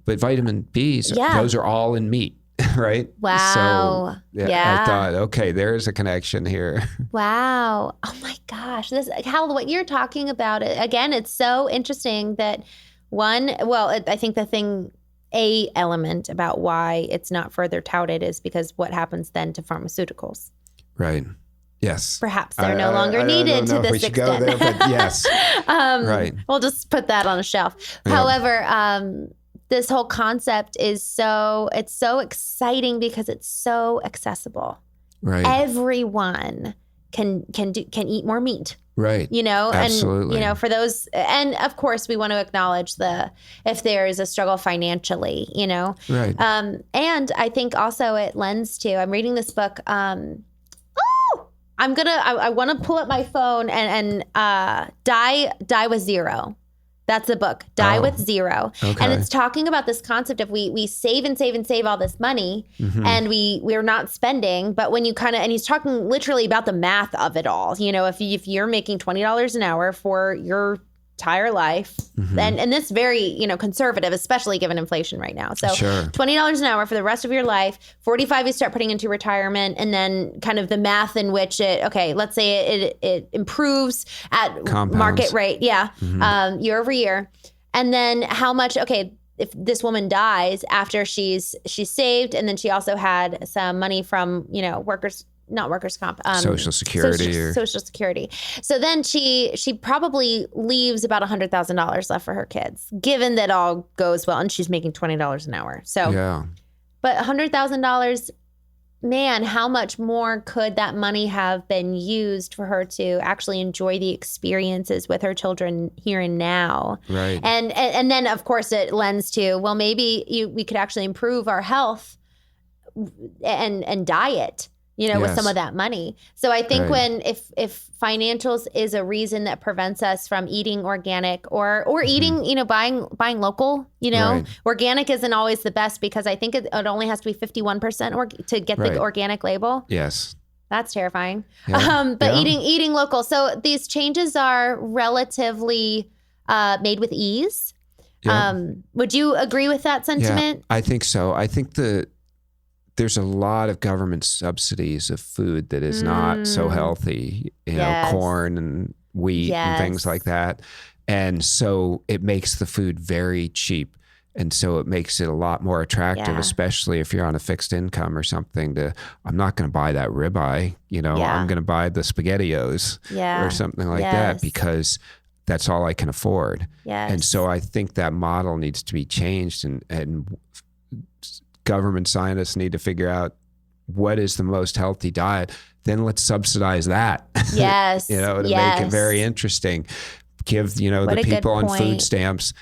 but vitamin Bs, those are all in meat, right? Wow. So I thought, okay, there's a connection here. Wow. Oh my gosh. Hal, what you're talking about, again, it's so interesting that I think a element about why it's not further touted is because what happens then to pharmaceuticals. Right. Yes. Perhaps they're no longer needed to this extent. Go there, but yes. Right. We'll just put that on a shelf. Yeah. However, this whole concept is so exciting because it's so accessible. Right. Everyone can eat more meat. Right. Absolutely. And for those, and of course we want to acknowledge if there is a struggle financially, Right. And I think also it lends to, I'm reading this book, I want to pull up my phone and Die with Zero. That's the book, Die with Zero. Okay. And it's talking about this concept of we save and save and save all this money and we're not spending. But when you and he's talking literally about the math of it all. You know, if you're making $20 an hour for your entire life, and this very, you know, conservative, especially given inflation right now. So $20 an hour for the rest of your life, 45 you start putting into retirement, and then kind of the math in which let's say it improves at market rate, year over year. And then how much, if this woman dies after she's saved, and then she also had some money from, you know, not workers' comp. Social Security. Social Security. So then she probably leaves about $100,000 left for her kids, given that all goes well, and she's making $20 an hour. So, but $100,000, man, how much more could that money have been used for her to actually enjoy the experiences with her children here and now? Right. And then, of course, it lends to, well, maybe we could actually improve our health and diet, you know, with some of that money. So I think if financials is a reason that prevents us from eating organic or eating, you know, buying local, you know, organic isn't always the best, because I think it only has to be 51% to get the organic label. Yes. That's terrifying. But eating local. So these changes are relatively made with ease. Would you agree with that sentiment? Yeah, I think so. I think there's a lot of government subsidies of food that is not so healthy, you know, corn and wheat and things like that. And so it makes the food very cheap. And so it makes it a lot more attractive, especially if you're on a fixed income or something. I'm not going to buy that ribeye, you know, I'm going to buy the SpaghettiOs or something like that, because that's all I can afford. And so I think that model needs to be changed, and government scientists need to figure out what is the most healthy diet. Then let's subsidize that. Yes. You know, to make it very interesting. Give, you know, the people on food stamps,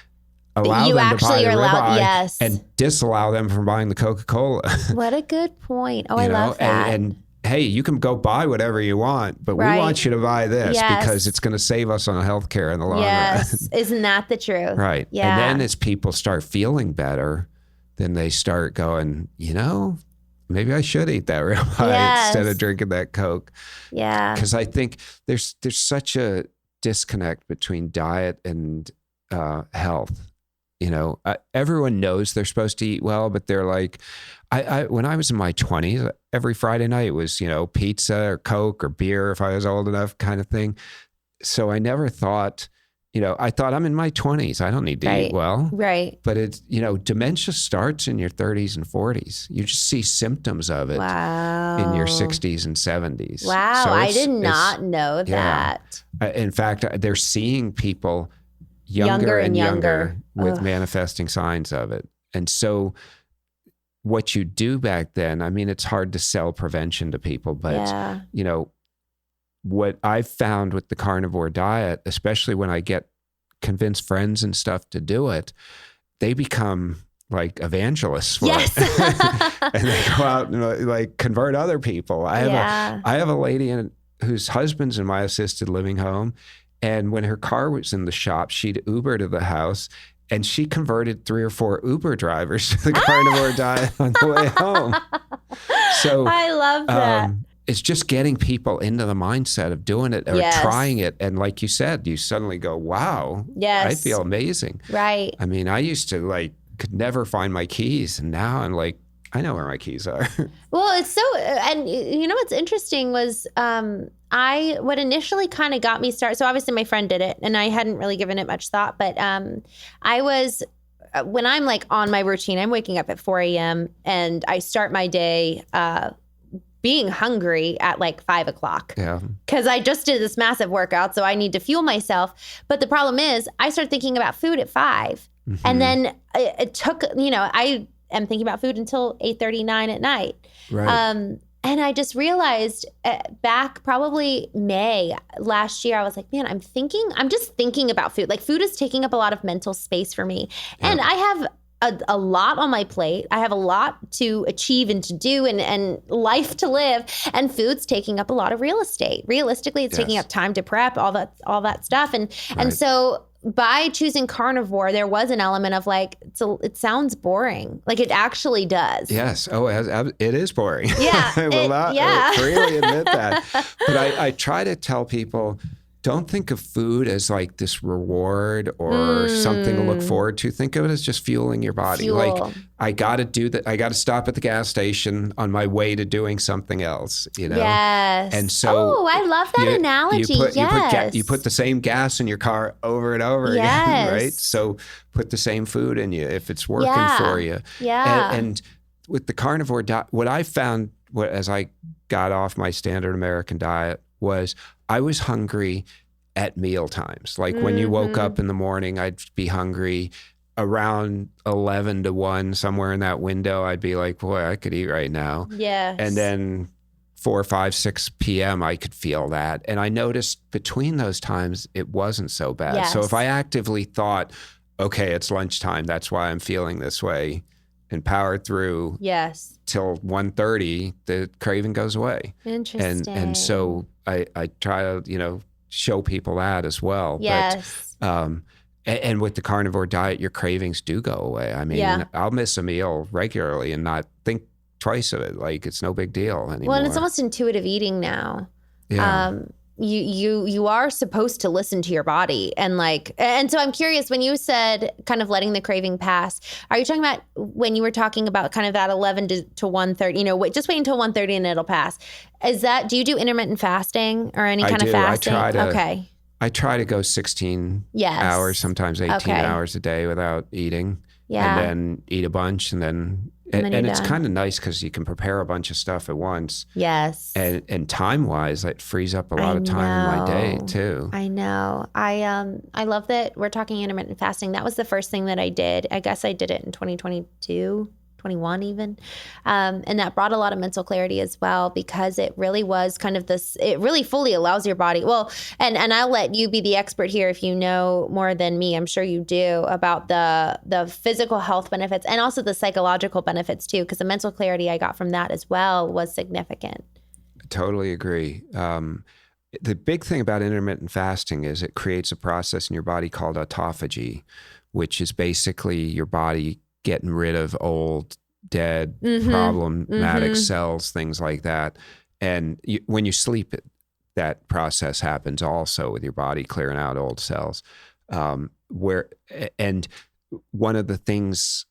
allow them to buy the ribeye and disallow them from buying the Coca-Cola. What a good point. Oh, I love that. And hey, you can go buy whatever you want, but we want you to buy this because it's going to save us on healthcare in the long run. Isn't that the truth? Right. Yeah. And then as people start feeling better, then they start going, you know, maybe I should eat that ribeye instead of drinking that Coke. Yeah. Because I think there's such a disconnect between diet and health. You know, everyone knows they're supposed to eat well, but they're like, when I was in my 20s, every Friday night was, you know, pizza or Coke or beer if I was old enough, kind of thing. So I never thought, you know, I thought I'm in my 20s. I don't need to eat well. Right. But it's, you know, dementia starts in your 30s and 40s. You just see symptoms of it in your 60s and 70s. Wow. So I did not know that. In fact, they're seeing people younger and younger with manifesting signs of it. And so what you do back then, I mean, it's hard to sell prevention to people, but, you know, what I've found with the carnivore diet, especially when I get convinced friends and stuff to do it, they become like evangelists for it. And they go out and like convert other people. I have a lady whose husband's in my assisted living home. And when her car was in the shop, she'd Uber to the house, and she converted 3 or 4 Uber drivers to the carnivore diet on the way home. So I love that. It's just getting people into the mindset of doing it or trying it. And like you said, you suddenly go, wow, I feel amazing. Right. I mean, I used to could never find my keys. And now I'm like, I know where my keys are. Well, it's so, and you know, what's interesting was, what initially kind of got me started. So obviously my friend did it and I hadn't really given it much thought, but, when I'm like on my routine, I'm waking up at 4 a.m. and I start my day, being hungry at like 5 o'clock. Yeah. Cause I just did this massive workout. So I need to fuel myself. But the problem is I started thinking about food at 5. Mm-hmm. And then it took, you know, I am thinking about food until 8:39 at night. Right. And I just realized back probably May last year, I was like, man, I'm just thinking about food. Like food is taking up a lot of mental space for me. Yeah. And I have a lot on my plate. I have a lot to achieve and to do and life to live. And food's taking up a lot of real estate. Realistically, it's taking up time to prep, all that stuff. And so by choosing carnivore, there was an element of like, it sounds boring. Like it actually does. Yes. Oh, it is boring. Yeah. I will not freely admit that. But I try to tell people, don't think of food as like this reward or something to look forward to. Think of it as just fueling your body. Fuel. Like I got to do that. I got to stop at the gas station on my way to doing something else, you know? Yes. And so I love that analogy. You put the same gas in your car over and over again, right? So put the same food in you if it's working for you. Yeah. And with the carnivore diet, what I found as I got off my standard American diet was I was hungry at meal times. Like when you woke up in the morning, I'd be hungry. Around 11 to 1, somewhere in that window, I'd be like, boy, I could eat right now. Yes. And then 4, 5, 6 p.m., I could feel that. And I noticed between those times, it wasn't so bad. Yes. So if I actively thought, okay, it's lunchtime, that's why I'm feeling this way, and powered through till 1:30, the craving goes away. Interesting. And so I try to, show people that as well. Yes. But, and with the carnivore diet, your cravings do go away. I mean, I'll miss a meal regularly and not think twice of it. Like it's no big deal anymore. Well, and it's almost intuitive eating now. Yeah. You are supposed to listen to your body and so I'm curious, when you said kind of letting the craving pass, are you talking about when you were talking about kind of that 11 to 1:30, just wait until 1:30 and it'll pass. Do you do intermittent fasting or any kind of fasting? I try to go 16 hours, sometimes 18 hours a day without eating. Yeah. And then eat a bunch and it's kind of nice because you can prepare a bunch of stuff at once. Yes. And time-wise, it frees up a lot of time in my day too. I know. I love that we're talking intermittent fasting. That was the first thing that I did. I guess I did it in 2022. 21 even. And that brought a lot of mental clarity as well, because it really was kind of this, it really fully allows your body. Well, and I'll let you be the expert here if you know more than me. I'm sure you do, about the physical health benefits and also the psychological benefits too, because the mental clarity I got from that as well was significant. I totally agree. The big thing about intermittent fasting is it creates a process in your body called autophagy, which is basically your body getting rid of old, dead, problematic cells, things like that. And when you sleep, that process happens also with your body clearing out old cells. And one of the things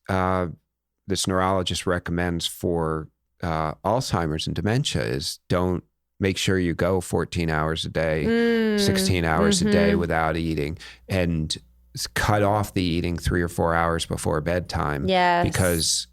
this neurologist recommends for Alzheimer's and dementia is make sure you go 14 hours a day, 16 hours a day without eating, and cut off the eating 3 or 4 hours before bedtime. Yes. Because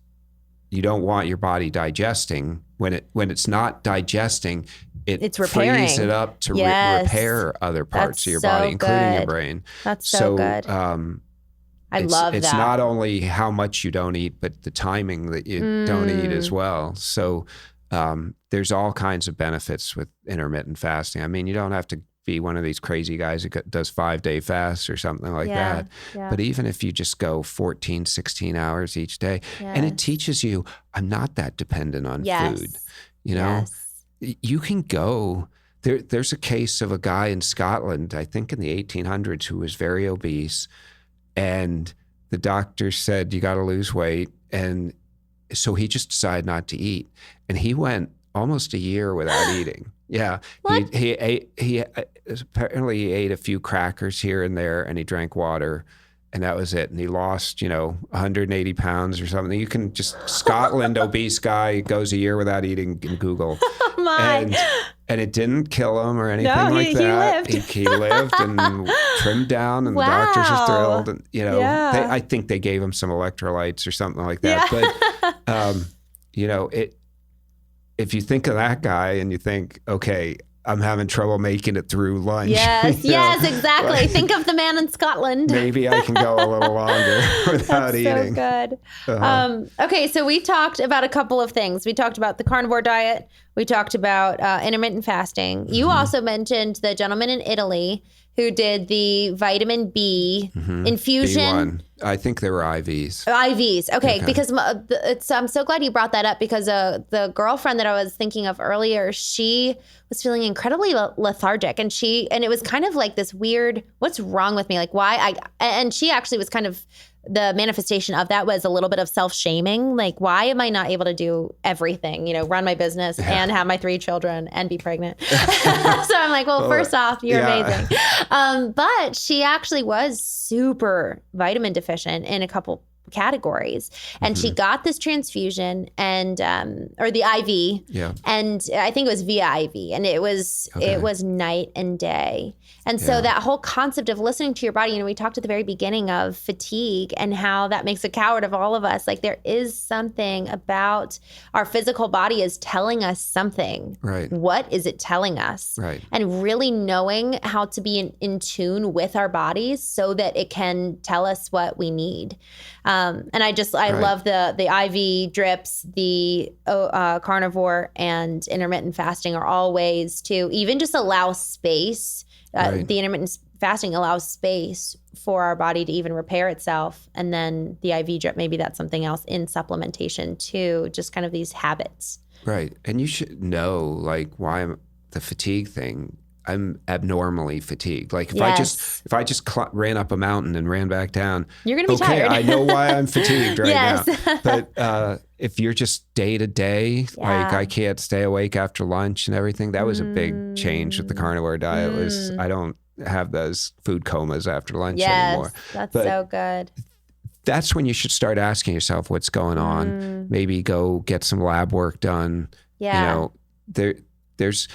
you don't want your body digesting. When it's not digesting, it frees it up to repair other parts of your body, including your brain. That's so good. I love that. It's not only how much you don't eat, but the timing that you don't eat as well. So there's all kinds of benefits with intermittent fasting. I mean, you don't have to be one of these crazy guys that does 5-day fasts or something like that. Yeah. But even if you just go 14, 16 hours each day, and it teaches you, I'm not that dependent on food. You can go, there's a case of a guy in Scotland, I think in the 1800s, who was very obese, and the doctor said, you got to lose weight. And so he just decided not to eat. And he went almost a year without eating. Yeah. What? He apparently he ate a few crackers here and there, and he drank water, and that was it. And he lost, 180 pounds or something. You can just, Scotland, obese guy goes a year without eating in Google. Oh my. And it didn't kill him or anything like that. He lived and trimmed down, and the doctors are thrilled. And, I think they gave him some electrolytes or something like that. Yeah. But, if you think of that guy and you think, okay, I'm having trouble making it through lunch. Yes, exactly. Think of the man in Scotland. Maybe I can go a little longer without eating. That's so good. Okay, so we talked about a couple of things. We talked about the carnivore diet. We talked about intermittent fasting. You also mentioned the gentleman in Italy who did the vitamin B infusion. B1. I think they were IVs. IVs. Okay. Because I'm so glad you brought that up, because the girlfriend that I was thinking of earlier, she was feeling incredibly lethargic, and it was kind of like this weird, what's wrong with me? Like and she actually was kind of, the manifestation of that was a little bit of self-shaming. Like, why am I not able to do everything, run my business and have my 3 children and be pregnant? So I'm like, well, first off, you're amazing. But she actually was super vitamin deficient in a couple categories, and she got this transfusion and or the IV, and I think it was via IV, and it was night and day. And so that whole concept of listening to your body, we talked at the very beginning of fatigue and how that makes a coward of all of us. Like, there is something about our physical body is telling us something. Right. What is it telling us? Right. And really knowing how to be in tune with our bodies so that it can tell us what we need. And I love the IV drips, the carnivore and intermittent fasting are all ways to even just allow space. The intermittent fasting allows space for our body to even repair itself. And then the IV drip, maybe that's something else in supplementation too, just kind of these habits. Right. And you should know, like, why the fatigue thing. I'm abnormally fatigued. Like, if I just ran up a mountain and ran back down, you're going to be tired. I know why I'm fatigued now. But if you're just day to day, like, I can't stay awake after lunch and everything, that was a big change with the carnivore diet. I don't have those food comas after lunch anymore. That's so good. That's when you should start asking yourself what's going on. Maybe go get some lab work done. Yeah. There's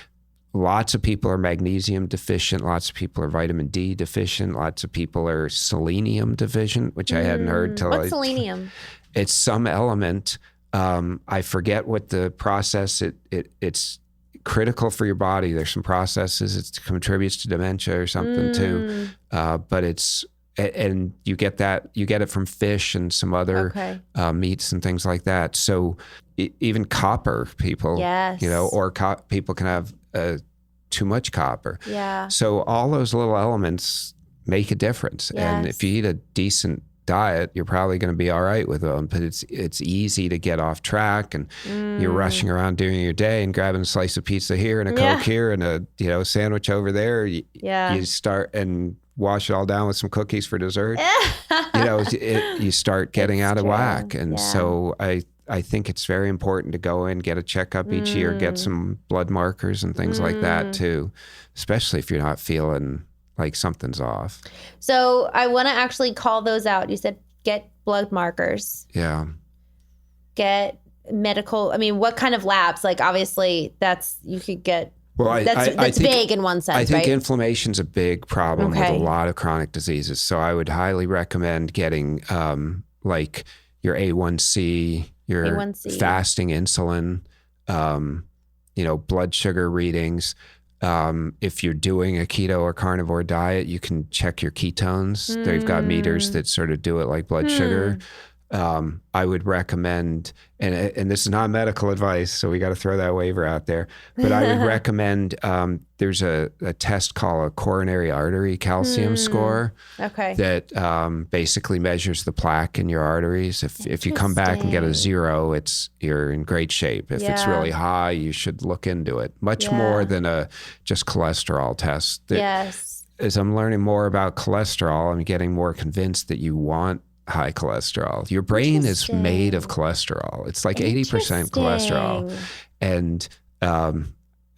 lots of people are magnesium deficient. Lots of people are vitamin D deficient. Lots of people are selenium deficient, which I hadn't heard till. What's selenium? It's some element. I forget what the process. It's critical for your body. There's some processes. It contributes to dementia or something too. But and you get it from fish and some other meats and things like that. So even copper, people, or people can have too much copper. Yeah. So all those little elements make a difference. Yes. And if you eat a decent diet, you're probably going to be all right with them. But it's easy to get off track, and you're rushing around during your day and grabbing a slice of pizza here and a Coke here and a sandwich over there. You start and wash it all down with some cookies for dessert. You start getting out of whack. And so I think it's very important to go in, get a checkup each year, get some blood markers and things like that too, especially if you're not feeling like something's off. So I want to actually call those out. You said get blood markers. Yeah. Get medical. I mean, what kind of labs? Like, obviously you could get. Well, I think, big in one sense, I think right? Inflammation's a big problem with a lot of chronic diseases. So I would highly recommend getting like your A1C, your fasting insulin, blood sugar readings. If you're doing a keto or carnivore diet, you can check your ketones. They've got meters that sort of do it like blood sugar. I would recommend, and this is not medical advice, so we got to throw that waiver out there, but I would recommend, there's a test called a coronary artery calcium score that basically measures the plaque in your arteries. If you come back and get a 0, you're in great shape. If it's really high, you should look into it. Much more than a just cholesterol test. As I'm learning more about cholesterol, I'm getting more convinced that you want high cholesterol. Your brain is made of cholesterol. It's like 80% cholesterol. And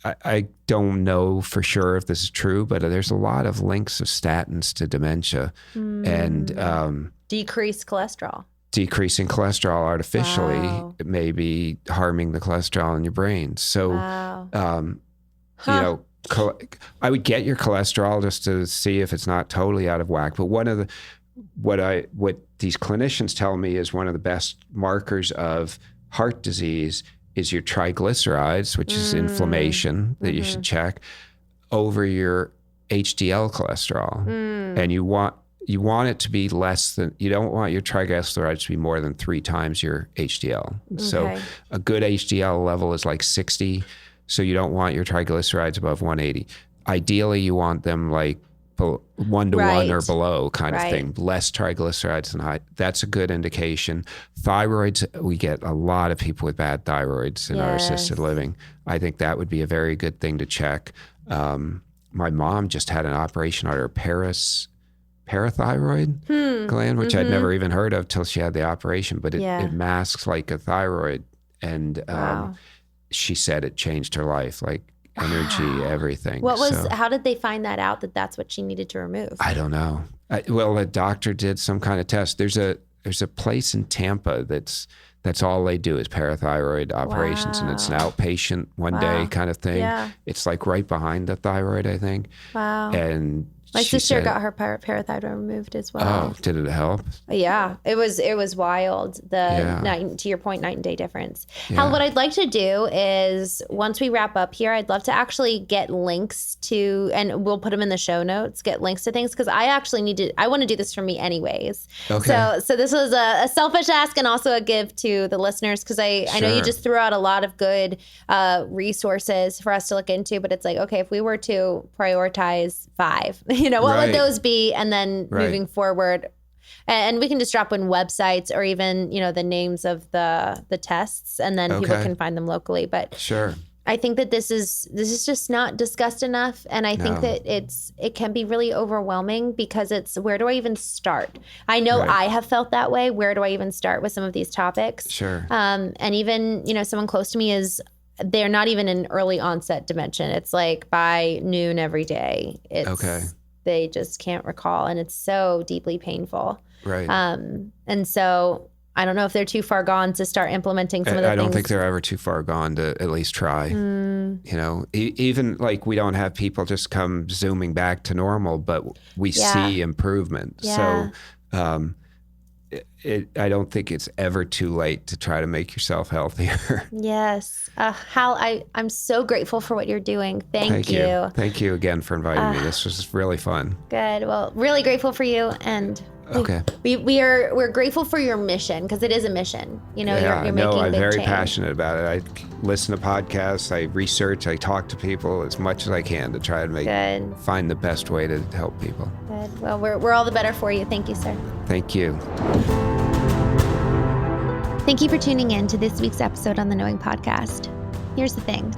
I don't know for sure if this is true, but there's a lot of links of statins to dementia and decreased cholesterol. Decreasing cholesterol artificially may be harming the cholesterol in your brain. So, I would get your cholesterol just to see if it's not totally out of whack. But one of the what these clinicians tell me is one of the best markers of heart disease is your triglycerides, which is inflammation that you should check, over your HDL cholesterol. And you want it to be less than, you don't want your triglycerides to be more than 3 times your HDL. So a good HDL level is like 60. So you don't want your triglycerides above 180. Ideally, you want them like 1-to-1 or Right. below kind of Right. thing. Less triglycerides than high. That's a good indication. Thyroids, we get a lot of people with bad thyroids in our assisted Yes. living. I think that would be a very good thing to check. My mom just had an operation on her parathyroid gland, which I'd never even heard of till she had the operation, but it masks like a thyroid. And Wow. she said it changed her life, like energy, everything. How did they find that out that that's what she needed to remove? I don't know. Well, a doctor did some kind of test. There's a place in Tampa that's all they do is parathyroid operations, and it's an outpatient one day kind of thing. Yeah. It's like right behind the thyroid, I think. Wow. And My she sister said, got her parathyroid removed as well. oh, did it help? Yeah, it was wild. To your point, night and day difference. Hal, what I'd like to do is once we wrap up here, I'd love to actually get links to, and we'll put them in the show notes, get links to things, because I actually I want to do this for me anyways. Okay. So this was a selfish ask and also a give to the listeners, because I know you just threw out a lot of good resources for us to look into, but it's like, okay, if we were to prioritize 5, what would those be? And then moving forward, and we can just drop in websites or even, the names of the tests, and then people can find them locally. But sure, I think that this is just not discussed enough. And I think that it can be really overwhelming, because it's, where do I even start? I know I have felt that way. Where do I even start with some of these topics? Sure. And even, someone close to me they're not even in early onset dementia. It's like by noon every day. They just can't recall, and it's so deeply painful. Right. And so I don't know if they're too far gone to start implementing some of the things. I don't think they're ever too far gone to at least try. Even like, we don't have people just come zooming back to normal, but we see improvement. Yeah. So I don't think it's ever too late to try to make yourself healthier. Yes. Hal, I'm so grateful for what you're doing. Thank you. Thank you again for inviting me. This was really fun. Good. Well, really grateful for you. And we're grateful for your mission, because it is a mission. You're making I'm big very change. passionate about it. I listen to podcasts, I research, I talk to people as much as I can to try to find the best way to help people. Good. Well, we're all the better for you. Thank you, sir. Thank you. Thank you for tuning in to this week's episode on the Knowing Podcast. Here's the thing.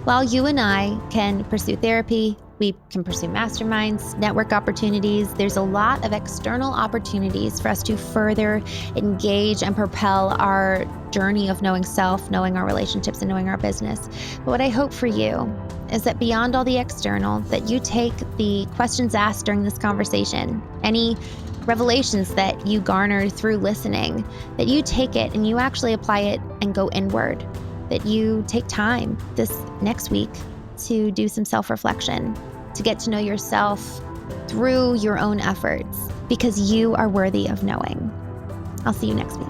While you and I can pursue therapy, we can pursue masterminds, network opportunities, there's a lot of external opportunities for us to further engage and propel our journey of knowing self, knowing our relationships, and knowing our business. But what I hope for you is that beyond all the external, that you take the questions asked during this conversation, any revelations that you garnered through listening, that you take it and you actually apply it and go inward, that you take time this next week to do some self-reflection, to get to know yourself through your own efforts, because you are worthy of knowing. I'll see you next week.